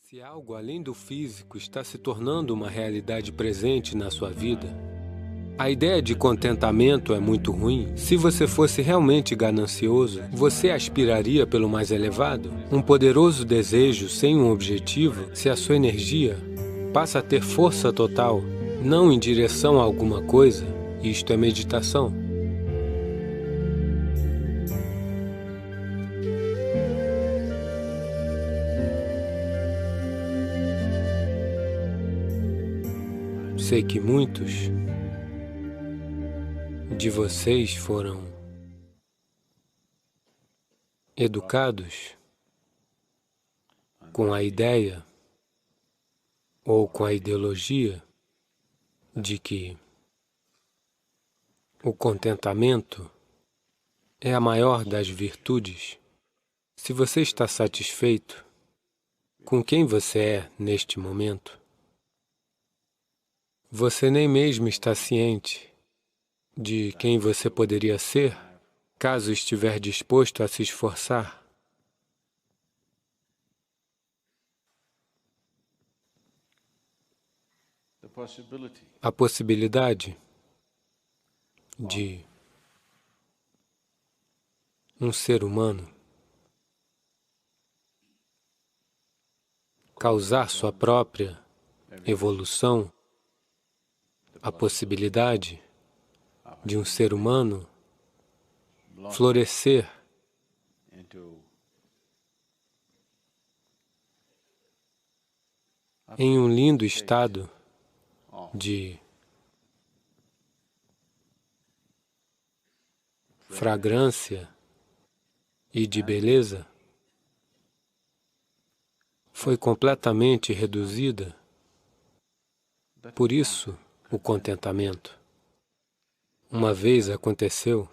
Se algo além do físico está se tornando uma realidade presente na sua vida, a ideia de contentamento é muito ruim. Se você fosse realmente ganancioso, você aspiraria pelo mais elevado? Um poderoso desejo sem um objetivo, se a sua energia passa a ter força total, não em direção a alguma coisa, isto é meditação. Sei que muitos de vocês foram educados com a ideia ou com a ideologia de que o contentamento é a maior das virtudes. Se você está satisfeito com quem você é neste momento, você nem mesmo está ciente de quem você poderia ser caso estiver disposto a se esforçar. A possibilidade de um ser humano causar sua própria evolução, a possibilidade de um ser humano florescer em um lindo estado de fragrância e de beleza, foi completamente reduzida. Por isso, o contentamento. Uma vez aconteceu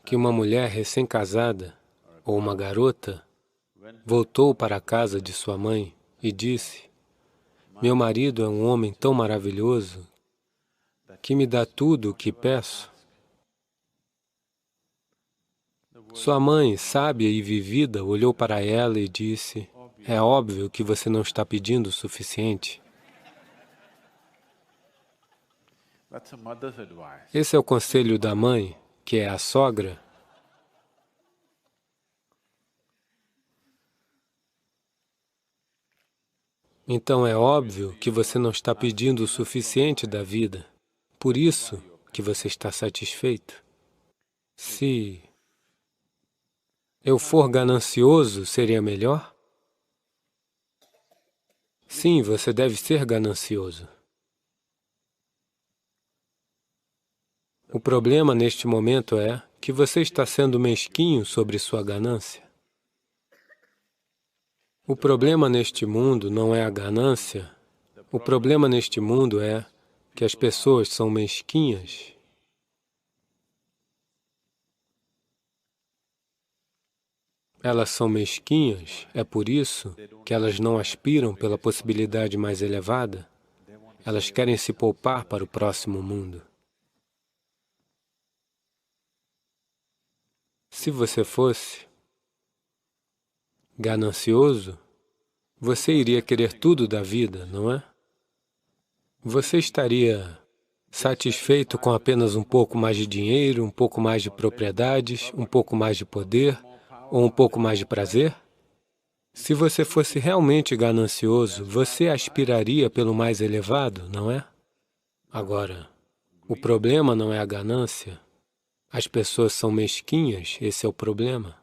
que uma mulher recém-casada, ou uma garota, voltou para a casa de sua mãe e disse: "Meu marido é um homem tão maravilhoso que me dá tudo o que peço." Sua mãe, sábia e vivida, olhou para ela e disse: "É óbvio que você não está pedindo o suficiente." Esse é o conselho da mãe, que é a sogra. Então é óbvio que você não está pedindo o suficiente da vida. Por isso que você está satisfeito. Se eu for ganancioso, seria melhor? Sim, você deve ser ganancioso. O problema neste momento é que você está sendo mesquinho sobre sua ganância. O problema neste mundo não é a ganância. O problema neste mundo é que as pessoas são mesquinhas. Elas são mesquinhas, é por isso que elas não aspiram pela possibilidade mais elevada. Elas querem se poupar para o próximo mundo. Se você fosse ganancioso, você iria querer tudo da vida, não é? Você estaria satisfeito com apenas um pouco mais de dinheiro, um pouco mais de propriedades, um pouco mais de poder, ou um pouco mais de prazer? Se você fosse realmente ganancioso, você aspiraria pelo mais elevado, não é? Agora, o problema não é a ganância. As pessoas são mesquinhas, esse é o problema.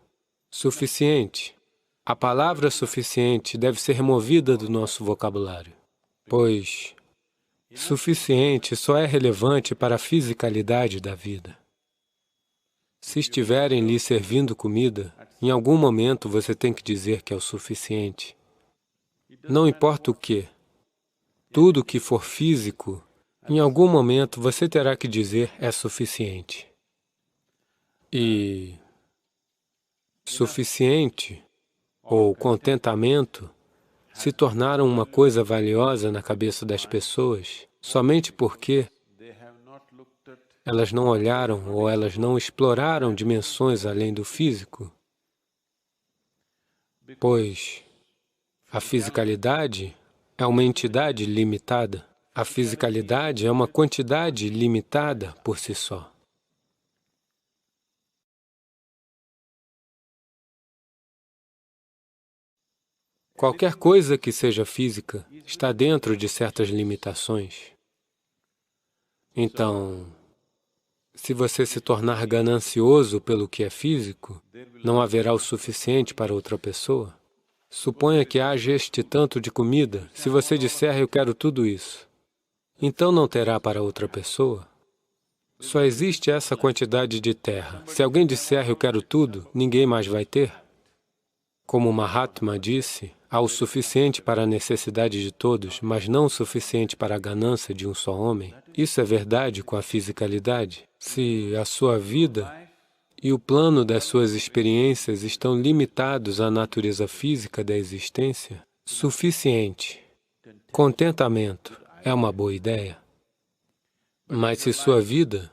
Suficiente. A palavra suficiente deve ser removida do nosso vocabulário, pois suficiente só é relevante para a fisicalidade da vida. Se estiverem lhe servindo comida, em algum momento você tem que dizer que é o suficiente. Não importa o que, tudo que for físico, em algum momento você terá que dizer é suficiente. E suficiente ou contentamento se tornaram uma coisa valiosa na cabeça das pessoas somente porque elas não olharam ou elas não exploraram dimensões além do físico. pois a fisicalidade é uma entidade limitada. A fisicalidade é uma quantidade limitada por si só. Qualquer coisa que seja física está dentro de certas limitações. Então, se você se tornar ganancioso pelo que é físico, não haverá o suficiente para outra pessoa. Suponha que haja este tanto de comida. Se você disser, eu quero tudo isso, então não terá para outra pessoa. Só existe essa quantidade de terra. Se alguém disser, eu quero tudo, ninguém mais vai ter. Como Mahatma disse, há o suficiente para a necessidade de todos, mas não o suficiente para a ganância de um só homem. Isso é verdade com a fisicalidade. Se a sua vida e o plano das suas experiências estão limitados à natureza física da existência, suficiente, contentamento é uma boa ideia. Mas se sua vida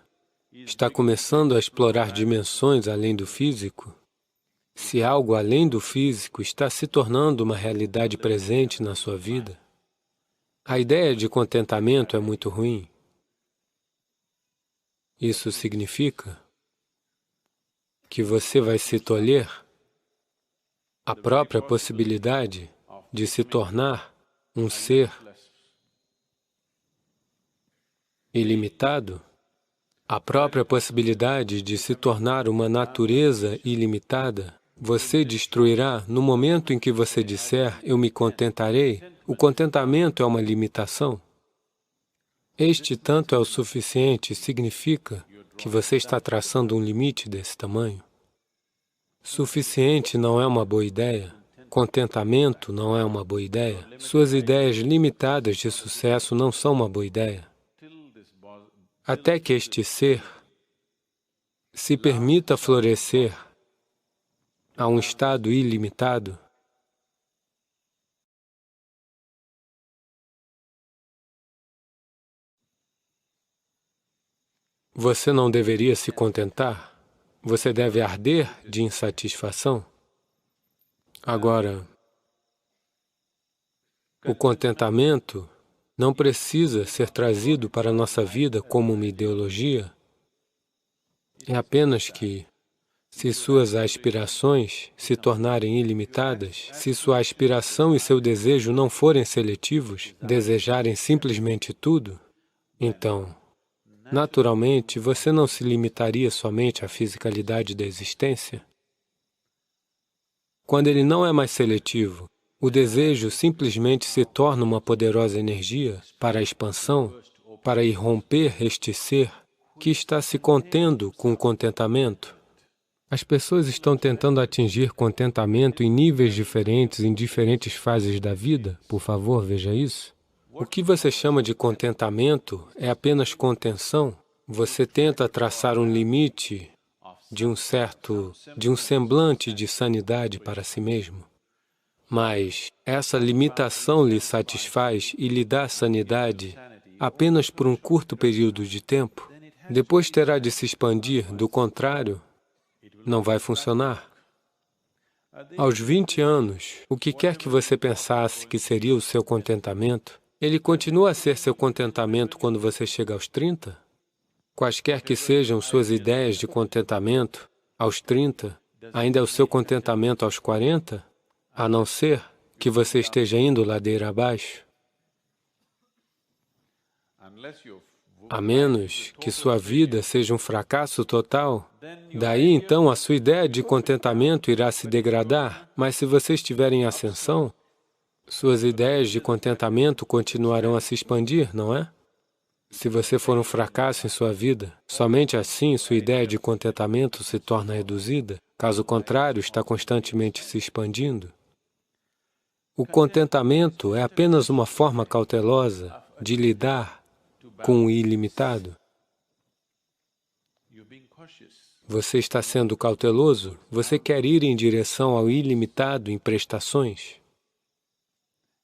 está começando a explorar dimensões além do físico, se algo além do físico está se tornando uma realidade presente na sua vida, a ideia de contentamento é muito ruim. Isso significa que você vai se tolher a própria possibilidade de se tornar um ser ilimitado, a própria possibilidade de se tornar uma natureza ilimitada. Você destruirá no momento em que você disser, eu me contentarei. O contentamento é uma limitação. Este tanto é o suficiente significa que você está traçando um limite desse tamanho. Suficiente não é uma boa ideia. Contentamento não é uma boa ideia. Suas ideias limitadas de sucesso não são uma boa ideia. Até que este ser se permita florescer a um estado ilimitado, você não deveria se contentar, você deve arder de insatisfação. Agora, o contentamento não precisa ser trazido para a nossa vida como uma ideologia, é apenas que, se suas aspirações se tornarem ilimitadas, se sua aspiração e seu desejo não forem seletivos, desejarem simplesmente tudo, então, naturalmente, você não se limitaria somente à fisicalidade da existência. Quando ele não é mais seletivo, o desejo simplesmente se torna uma poderosa energia para a expansão, para irromper este ser que está se contendo com o contentamento. As pessoas estão tentando atingir contentamento em níveis diferentes, em diferentes fases da vida. Por favor, veja isso. O que você chama de contentamento é apenas contenção. Você tenta traçar um limite de um semblante de sanidade para si mesmo. Mas essa limitação lhe satisfaz e lhe dá sanidade apenas por um curto período de tempo. Depois terá de se expandir, do contrário, não vai funcionar. Aos 20 anos, o que quer que você pensasse que seria o seu contentamento, ele continua a ser seu contentamento quando você chega aos 30? Quaisquer que sejam suas ideias de contentamento, aos 30, ainda é o seu contentamento aos 40, a não ser que você esteja indo ladeira abaixo. A menos que sua vida seja um fracasso total, daí então a sua ideia de contentamento irá se degradar, mas se você estiver em ascensão, suas ideias de contentamento continuarão a se expandir, não é? Se você for um fracasso em sua vida, somente assim sua ideia de contentamento se torna reduzida, caso contrário, está constantemente se expandindo. O contentamento é apenas uma forma cautelosa de lidar com o ilimitado. Você está sendo cauteloso? Você quer ir em direção ao ilimitado em prestações?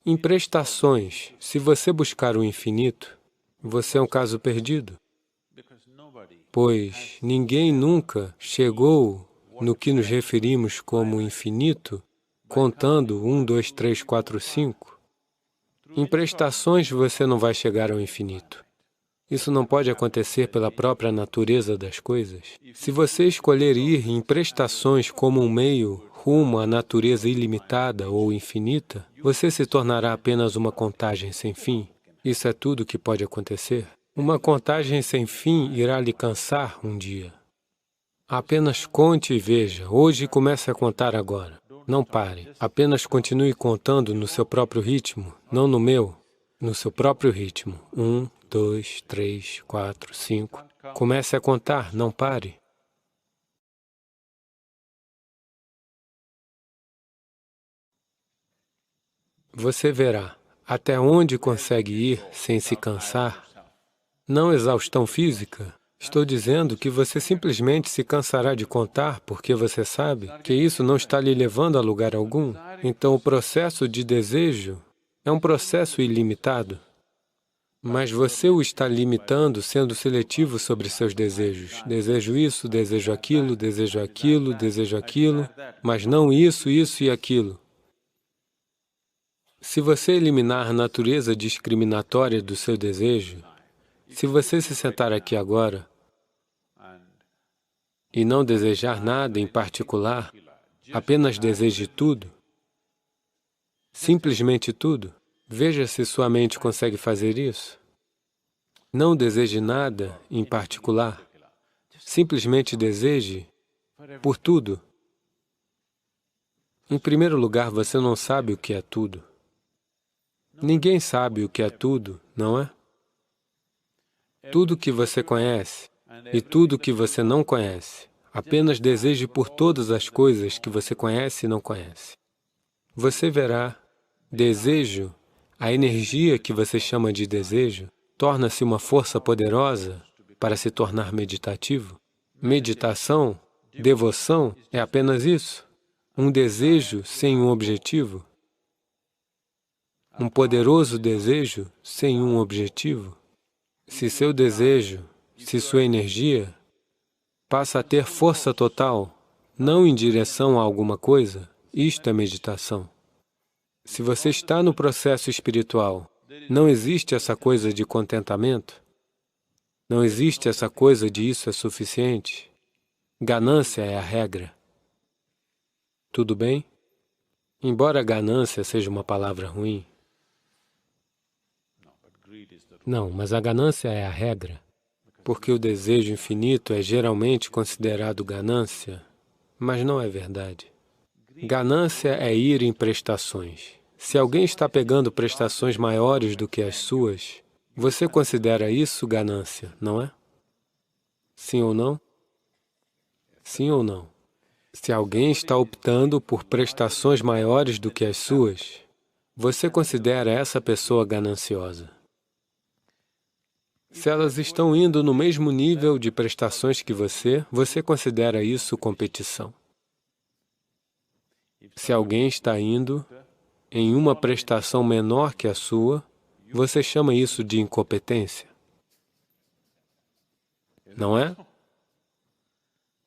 Em prestações, se você buscar o infinito, você é um caso perdido, pois ninguém nunca chegou no que nos referimos como infinito contando 1, 2, 3, 4, 5. Em prestações você não vai chegar ao infinito. Isso não pode acontecer pela própria natureza das coisas. Se você escolher ir em prestações como um meio rumo à natureza ilimitada ou infinita, você se tornará apenas uma contagem sem fim. Isso é tudo que pode acontecer. Uma contagem sem fim irá lhe cansar um dia. Apenas conte e veja. Hoje comece a contar agora. Não pare. Apenas continue contando no seu próprio ritmo, não no meu. No seu próprio ritmo. 1, 2, 3, 4, 5. Comece a contar, não pare. Você verá até onde consegue ir sem se cansar. Não exaustão física. Estou dizendo que você simplesmente se cansará de contar porque você sabe que isso não está lhe levando a lugar algum. Então, o processo de desejo é um processo ilimitado. Mas você o está limitando, sendo seletivo sobre seus desejos. Desejo isso, desejo aquilo, desejo aquilo, desejo aquilo, mas não isso, isso e aquilo. Se você eliminar a natureza discriminatória do seu desejo, se você se sentar aqui agora e não desejar nada em particular, apenas deseje tudo, simplesmente tudo, veja se sua mente consegue fazer isso. Não deseje nada em particular, simplesmente deseje por tudo. Em primeiro lugar, você não sabe o que é tudo. Ninguém sabe o que é tudo, não é? Tudo que você conhece e tudo que você não conhece. Apenas deseje por todas as coisas que você conhece e não conhece. Você verá, desejo, a energia que você chama de desejo, torna-se uma força poderosa para se tornar meditativo. Meditação, devoção, é apenas isso. Um desejo sem um objetivo. Um poderoso desejo sem um objetivo. Se seu desejo, se sua energia passa a ter força total, não em direção a alguma coisa, isto é meditação. Se você está no processo espiritual, não existe essa coisa de contentamento, não existe essa coisa de isso é suficiente. Ganância é a regra. Tudo bem? Embora ganância seja uma palavra ruim, não, mas a ganância é a regra. Porque o desejo infinito é geralmente considerado ganância, mas não é verdade. Ganância é ir em prestações. Se alguém está pegando prestações maiores do que as suas, você considera isso ganância, não é? Sim ou não? Sim ou não? Se alguém está optando por prestações maiores do que as suas, você considera essa pessoa gananciosa. Se elas estão indo no mesmo nível de prestações que você considera isso competição. Se alguém está indo em uma prestação menor que a sua, você chama isso de incompetência. Não é?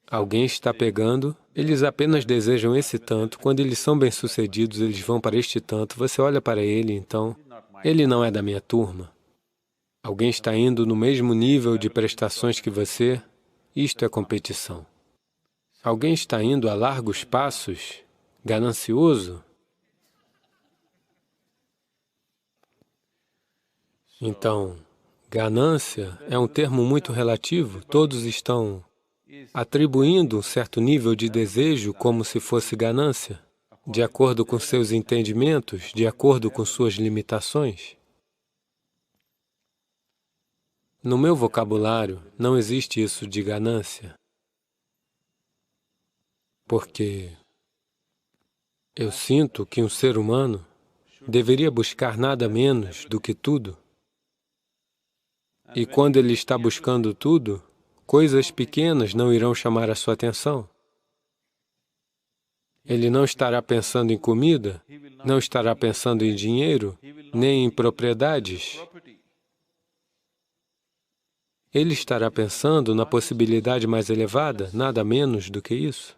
Alguém está pegando, eles apenas desejam esse tanto, quando eles são bem-sucedidos, eles vão para este tanto, você olha para ele, então, ele não é da minha turma. Alguém está indo no mesmo nível de prestações que você, isto é competição. Alguém está indo a largos passos, ganancioso. Então, ganância é um termo muito relativo, todos estão atribuindo um certo nível de desejo como se fosse ganância, de acordo com seus entendimentos, de acordo com suas limitações. No meu vocabulário, não existe isso de ganância, porque eu sinto que um ser humano deveria buscar nada menos do que tudo. E quando ele está buscando tudo, coisas pequenas não irão chamar a sua atenção. Ele não estará pensando em comida, não estará pensando em dinheiro, nem em propriedades. Ele estará pensando na possibilidade mais elevada, nada menos do que isso.